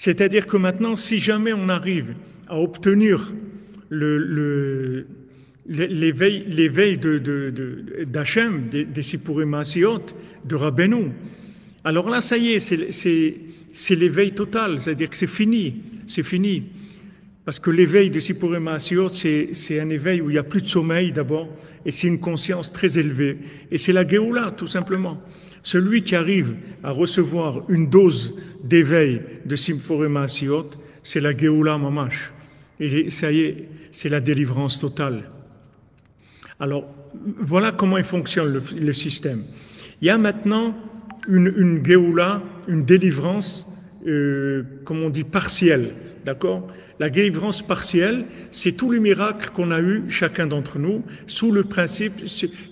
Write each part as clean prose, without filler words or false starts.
C'est-à-dire que maintenant, si jamais on arrive à obtenir l'éveil d'Hachem, des Sippurim Maasiot, de Rabbeinu, alors là, ça y est, c'est l'éveil total, c'est-à-dire que c'est fini, c'est fini. Parce que l'éveil de Sippurim Maasiot, c'est un éveil où il n'y a plus de sommeil d'abord, et c'est une conscience très élevée. Et c'est la Géoula, tout simplement. Celui qui arrive à recevoir une dose d'éveil de Sippurim Maasiot, c'est la Géoula Mamash. Et ça y est, c'est la délivrance totale. Alors, voilà comment il fonctionne le système. Il y a maintenant une Géoula, une délivrance, comme on dit, partielle. D'accord? La délivrance partielle, c'est tous les miracles qu'on a eus, chacun d'entre nous, sous le principe,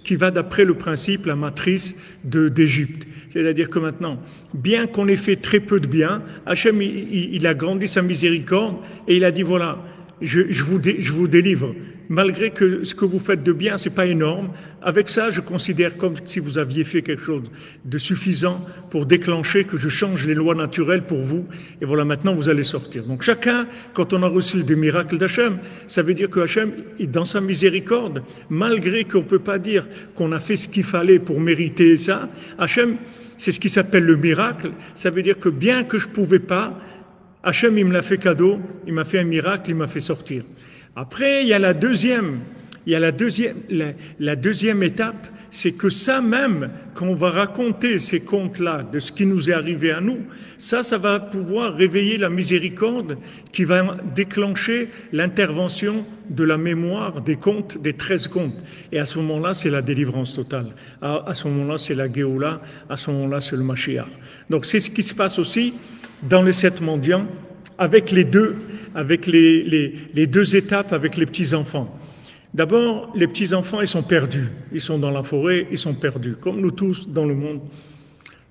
qui va d'après le principe, la matrice d'Égypte. C'est-à-dire que maintenant, bien qu'on ait fait très peu de bien, Hachem, il a grandi sa miséricorde et il a dit, voilà, je vous délivre. Malgré que ce que vous faites de bien, c'est pas énorme. Avec ça, je considère comme si vous aviez fait quelque chose de suffisant pour déclencher que je change les lois naturelles pour vous. Et voilà, maintenant vous allez sortir. Donc chacun, quand on a reçu des miracles d'Hachem, ça veut dire que Hachem, dans sa miséricorde, malgré qu'on peut pas dire qu'on a fait ce qu'il fallait pour mériter ça, Hachem, c'est ce qui s'appelle le miracle. Ça veut dire que bien que je pouvais pas, Hachem, il me l'a fait cadeau, il m'a fait un miracle, il m'a fait sortir. Après, il y a la deuxième étape, c'est que ça même, quand on va raconter ces contes-là, de ce qui nous est arrivé à nous, ça va pouvoir réveiller la miséricorde qui va déclencher l'intervention de la mémoire des contes, des 13 contes. Et à ce moment-là, c'est la délivrance totale. À ce moment-là, c'est la Géoula, à ce moment-là, c'est le Mashiach. Donc c'est ce qui se passe aussi dans les 7 mendiants, avec les deux étapes avec les petits-enfants. D'abord, les petits-enfants, ils sont perdus. Ils sont dans la forêt, ils sont perdus. Comme nous tous dans le monde,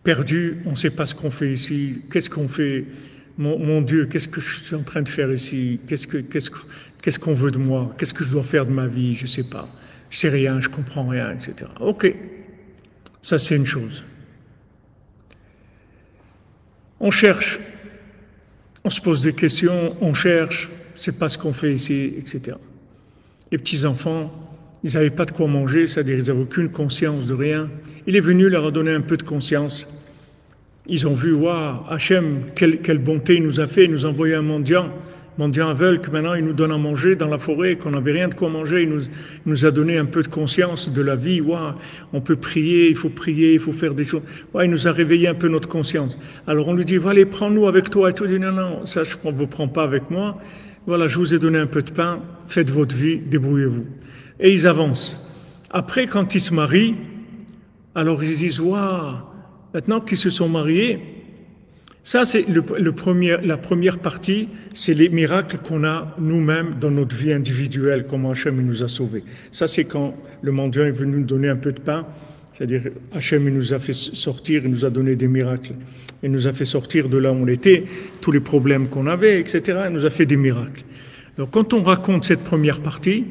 perdus, on ne sait pas ce qu'on fait ici. Qu'est-ce qu'on fait? Mon Dieu, qu'est-ce que je suis en train de faire ici? Qu'est-ce qu'on veut de moi? Qu'est-ce que je dois faire de ma vie? Je ne sais pas. Je ne sais rien, je ne comprends rien, etc. Ok, ça c'est une chose. On cherche. On se pose des questions, on cherche, c'est pas ce qu'on fait ici, etc. Les petits-enfants, ils n'avaient pas de quoi manger, c'est-à-dire ils n'avaient aucune conscience de rien. Il est venu leur donner un peu de conscience. Ils ont vu, waouh, Hachem, quelle bonté il nous a fait, il nous a envoyé un mendiant aveugle, que maintenant il nous donne à manger dans la forêt, qu'on n'avait rien de quoi manger, il nous a donné un peu de conscience de la vie, waouh, on peut prier, il faut faire des choses. Ouais, il nous a réveillé un peu notre conscience. Alors on lui dit, allez, prends-nous avec toi, et tout. Il dit, non, ça je ne vous prends pas avec moi. Voilà, je vous ai donné un peu de pain, faites votre vie, débrouillez-vous. Et ils avancent. Après, quand ils se marient, alors ils disent, waouh, maintenant qu'ils se sont mariés, ça, c'est la première partie, c'est les miracles qu'on a nous-mêmes dans notre vie individuelle, comment Hachem nous a sauvés. Ça, c'est quand le mendiant est venu nous donner un peu de pain, c'est-à-dire Hachem nous a fait sortir, il nous a donné des miracles. Il nous a fait sortir de là où on était, tous les problèmes qu'on avait, etc. Il nous a fait des miracles. Donc quand on raconte cette première partie,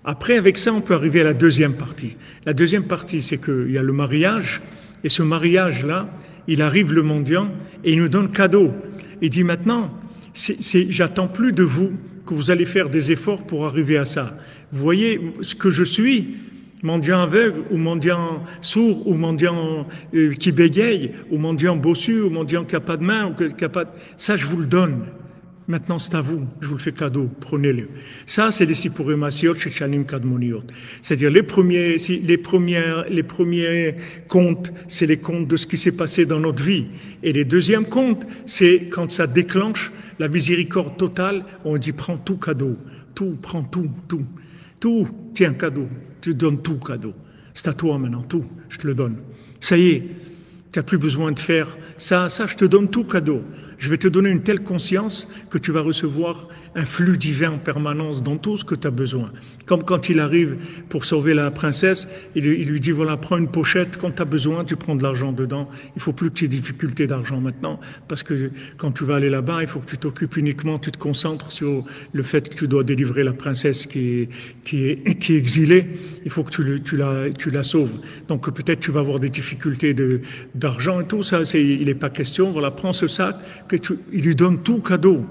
après avec ça, on peut arriver à la deuxième partie. La deuxième partie, c'est qu'il y a le mariage, et ce mariage-là, il arrive le mendiant et il nous donne cadeau. Il dit maintenant, j'attends plus de vous que vous allez faire des efforts pour arriver à ça. Vous voyez ce que je suis, mendiant aveugle ou mendiant sourd ou mendiant qui bégaye ou mendiant bossu ou mendiant qui n'a pas de main ou qui a pas de... Ça, je vous le donne. Maintenant, c'est à vous. Je vous le fais cadeau. Prenez-le. Ça, c'est les Sippurim Maasiot Shechanim Kadmoniot. C'est-à-dire les premiers contes, c'est les contes de ce qui s'est passé dans notre vie. Et les deuxièmes contes, c'est quand ça déclenche la miséricorde totale. On dit prends tout cadeau. Tout, prends tout. Tout, tiens, cadeau. Tu donnes tout cadeau. C'est à toi maintenant, tout. Je te le donne. Ça y est. Tu n'as plus besoin de faire ça, je te donne tout cadeau. Je vais te donner une telle conscience que tu vas recevoir un flux divin en permanence dans tout ce que tu as besoin. Comme quand il arrive pour sauver la princesse, il lui dit, voilà, prends une pochette, quand tu as besoin, tu prends de l'argent dedans. Il faut plus que tu aies difficulté d'argent maintenant, parce que quand tu vas aller là-bas, il faut que tu t'occupes uniquement, tu te concentres sur le fait que tu dois délivrer la princesse qui est exilée. Il faut que tu la sauves. Donc peut-être tu vas avoir des difficultés d'argent et tout ça, il n'est pas question. Voilà, prends ce sac, il lui donne tout cadeau.